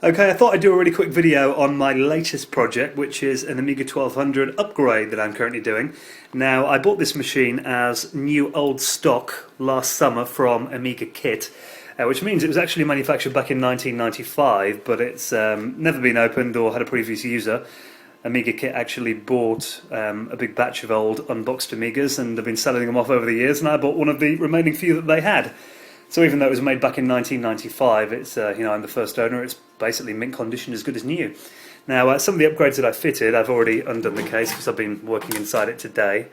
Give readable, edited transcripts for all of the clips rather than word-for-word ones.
Okay, I thought I'd do a really quick video on my latest project, which is an Amiga 1200 upgrade that I'm currently doing. Now, I bought this machine as new old stock last summer from Amiga Kit, which means it was actually manufactured back in 1995, but it's never been opened or had a previous user. Amiga Kit actually bought a big batch of old unboxed Amigas and have been selling them off over the years, and I bought one of the remaining few that they had. So even though it was made back in 1995, it's I'm the first owner. It's basically mint condition, as good as new. Now, some of the upgrades that I fitted, I've already undone the case because I've been working inside it today.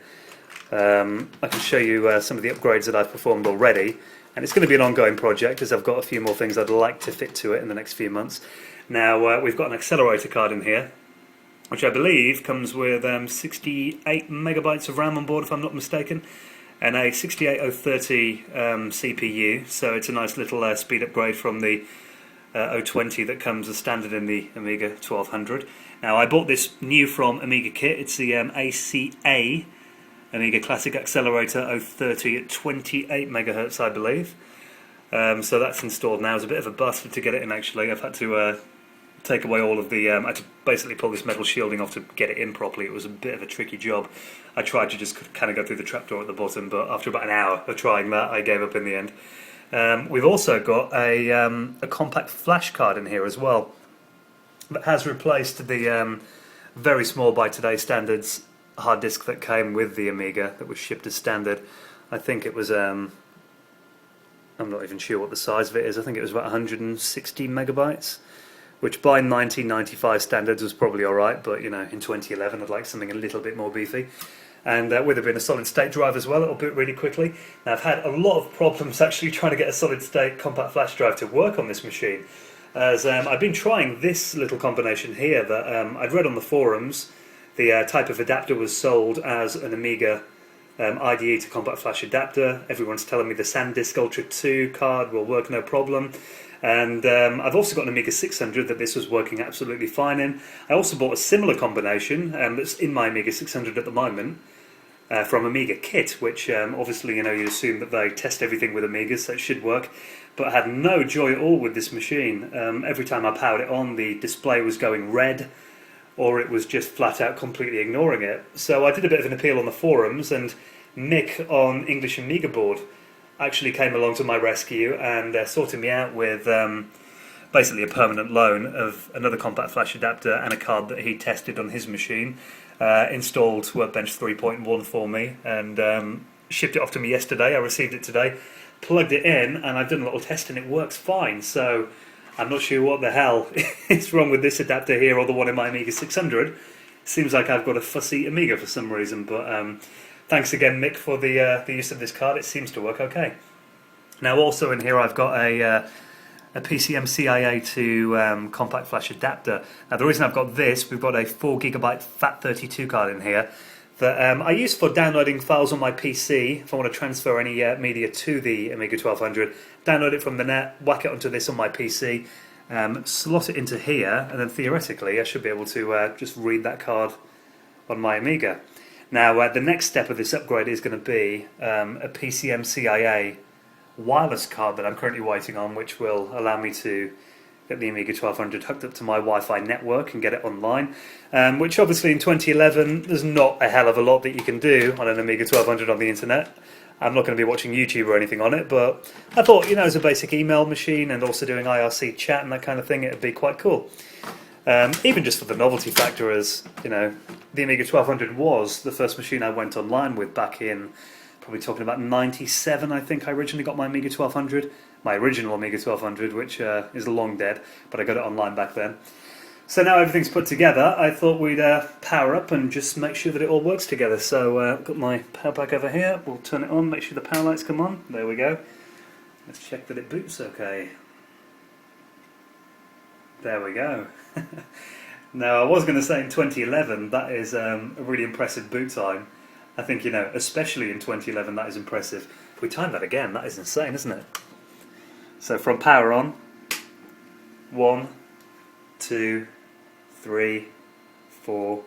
I can show you some of the upgrades that I've performed already, and it's going to be an ongoing project as I've got a few more things I'd like to fit to it in the next few months. Now, we've got an accelerator card in here, which I believe comes with 68 megabytes of RAM on board, if I'm not mistaken, and a 68030 CPU, so it's a nice little speed upgrade from the 020 that comes as standard in the Amiga 1200. Now, I bought this new from Amiga Kit. It's the ACA Amiga Classic Accelerator 030 at 28 megahertz, I believe. So that's installed now. It's a bit of a bust to get it in, actually. I've had to take away all of the... I had to basically pull this metal shielding off to get it in properly. It was a bit of a tricky job. I tried to just kind of go through the trapdoor at the bottom, but after about an hour of trying that, I gave up in the end. We've also got a compact flash card in here as well that has replaced the very small by today's standards hard disk that came with the Amiga that was shipped as standard. I think it was... I'm not even sure what the size of it is. I think it was about 160 megabytes. Which by 1995 standards was probably alright, but in 2011 I'd like something a little bit more beefy. And with it being a solid state drive as well, it'll boot really quickly. Now, I've had a lot of problems actually trying to get a solid state compact flash drive to work on this machine, as I've been trying this little combination here that I'd read on the forums. The type of adapter was sold as an Amiga IDE to compact flash adapter. Everyone's telling me the SanDisk Ultra 2 card will work no problem. And I've also got an Amiga 600 that this was working absolutely fine in. I also bought a similar combination that's in my Amiga 600 at the moment from Amiga Kit, which obviously you'd assume that they test everything with Amigas, so it should work. But I had no joy at all with this machine. Every time I powered it on, the display was going red, or it was just flat out completely ignoring it. So I did a bit of an appeal on the forums, and Mick on English Amiga Board actually came along to my rescue and sorted me out with basically a permanent loan of another compact flash adapter and a card that he tested on his machine, installed Workbench 3.1 for me, and shipped it off to me yesterday. I received it today, plugged it in, and I've done a little test and it works fine. So I'm not sure what the hell is wrong with this adapter here or the one in my Amiga 600. Seems like I've got a fussy Amiga for some reason, but thanks again, Mick, for the use of this card. It seems to work okay. Now, also in here, I've got a PCM CIA to compact flash adapter. Now, the reason I've got this, we've got a 4GB FAT32 card in here that I use for downloading files on my PC if I want to transfer any media to the Amiga 1200. Download it from the net, whack it onto this on my PC, slot it into here, and then theoretically I should be able to just read that card on my Amiga. Now, the next step of this upgrade is going to be a PCM CIA wireless card that I'm currently waiting on, which will allow me to get the Amiga 1200 hooked up to my Wi-Fi network and get it online, which obviously in 2011 there's not a hell of a lot that you can do on an Amiga 1200 on the internet. I'm not going to be watching YouTube or anything on it, but I thought, as a basic email machine and also doing IRC chat and that kind of thing, it would be quite cool. Even just for the novelty factor, as the Amiga 1200 was the first machine I went online with back in, probably talking about 97, I think I originally got my Amiga 1200, my original Amiga 1200, which is long dead, but I got it online back then. So now everything's put together, I thought we'd power up and just make sure that it all works together. So I've got my power pack over here, we'll turn it on, make sure the power lights come on, there we go. Let's check that it boots okay. There we go. Now, I was going to say in 2011, that is a really impressive boot time. I think, especially in 2011, that is impressive. If we time that again, that is insane, isn't it? So from power on, 1, 2, 3, 4,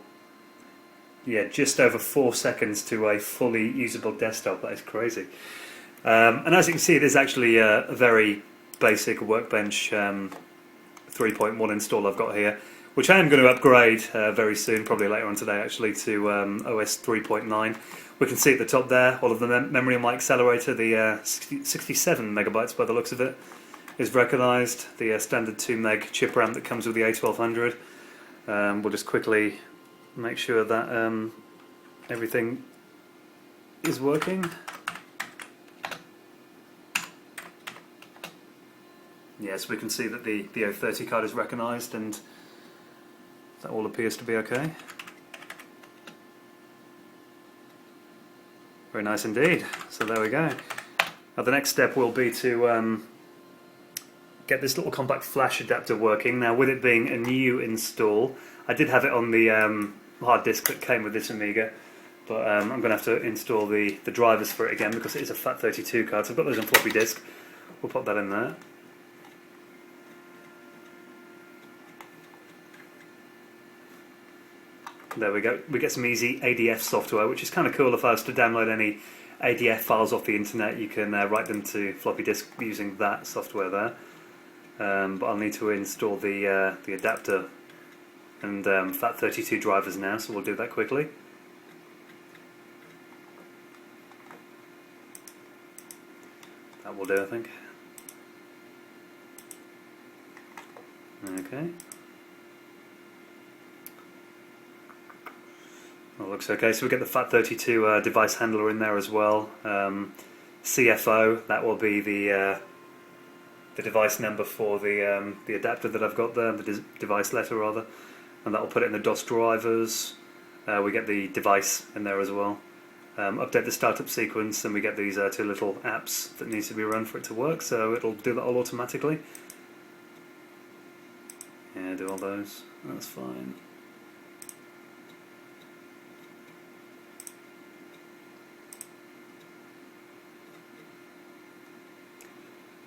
yeah, just over 4 seconds to a fully usable desktop. That is crazy. And as you can see, it is actually a very basic Workbench 3.1 install I've got here, which I am going to upgrade very soon, probably later on today actually, to OS 3.9. We can see at the top there all of the memory on my accelerator. The 67 megabytes by the looks of it is recognised. The standard 2 meg chip RAM that comes with the A1200. We'll just quickly make sure that everything is working. Yes, we can see that the 030 card is recognised, and that all appears to be okay. Very nice indeed. So there we go. Now the next step will be to get this little compact flash adapter working. Now, with it being a new install, I did have it on the hard disk that came with this Amiga, but I'm going to have to install the drivers for it again because it is a FAT32 card. So I've got those on floppy disk. We'll pop that in there. There we go. We get some easy ADF software, which is kind of cool. If I was to download any ADF files off the internet, you can write them to floppy disk using that software there. But I'll need to install the adapter and FAT32 drivers now, so we'll do that quickly. That will do, I think. Okay. Well, looks okay. So we get the FAT32 device handler in there as well. CFO, that will be the device number for the adapter that I've got there, the device letter rather, and that will put it in the DOS drivers. We get the device in there as well. Update the startup sequence, and we get these two little apps that needs to be run for it to work. So it'll do that all automatically. Yeah, do all those. That's fine.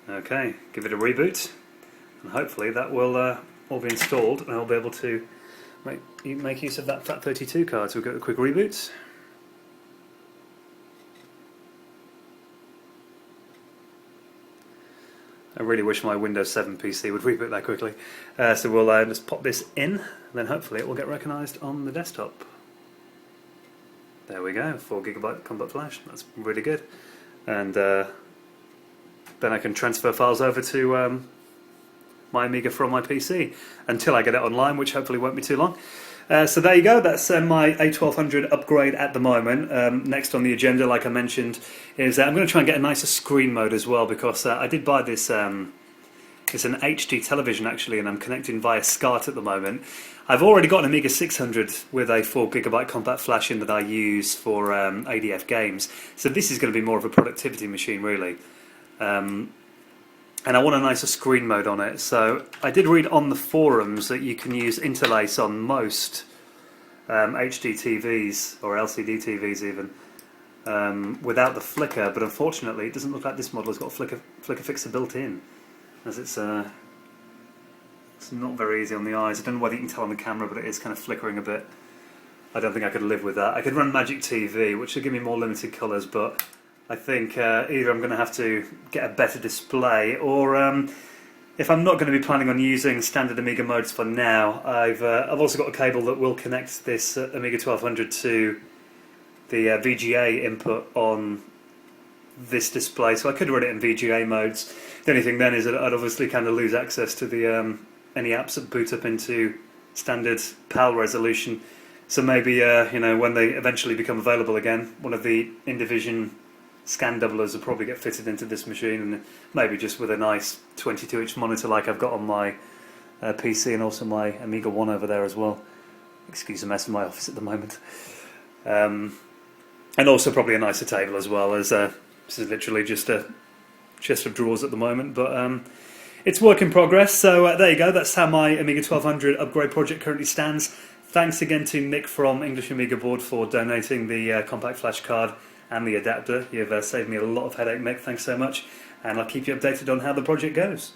Okay, give it a reboot, and hopefully that will all be installed, and I'll be able to make use of that FAT32 card. So we'll get a quick reboot. I really wish my Windows 7 PC would reboot that quickly. So we'll just pop this in, and then hopefully it will get recognised on the desktop. There we go, 4GB compact flash. That's really good, and then I can transfer files over to my Amiga from my PC until I get it online, which hopefully won't be too long. So there you go, that's my A1200 upgrade at the moment. Next on the agenda, like I mentioned, is I'm going to try and get a nicer screen mode as well, because I did buy this, it's an HD television actually, and I'm connecting via SCART at the moment. I've already got an Amiga 600 with a 4GB compact flash in that I use for ADF games, so this is going to be more of a productivity machine really. And I want a nicer screen mode on it, so I did read on the forums that you can use interlace on most HD TVs or LCD TVs even without the flicker, but unfortunately it doesn't look like this model has got flicker fixer built in, as it's not very easy on the eyes. I don't know whether you can tell on the camera, but it is kind of flickering a bit. I don't think I could live with that. I could run Magic TV, which would give me more limited colours, but I think either I'm going to have to get a better display, or if I'm not going to be planning on using standard Amiga modes for now, I've also got a cable that will connect this Amiga 1200 to the VGA input on this display, so I could run it in VGA modes. The only thing then is that I'd obviously kind of lose access to the any apps that boot up into standard PAL resolution. So maybe you know, when they eventually become available again, one of the Indivision scan doublers will probably get fitted into this machine, and maybe just with a nice 22-inch monitor like I've got on my PC, and also my Amiga 1 over there as well. Excuse the mess in my office at the moment. And also probably a nicer table as well, as this is literally just a chest of drawers at the moment, but it's work in progress. So there you go, that's how my Amiga 1200 upgrade project currently stands. Thanks again to Mick from English Amiga Board for donating the compact flash card and the adapter. You've saved me a lot of headache, Mick, thanks so much, and I'll keep you updated on how the project goes.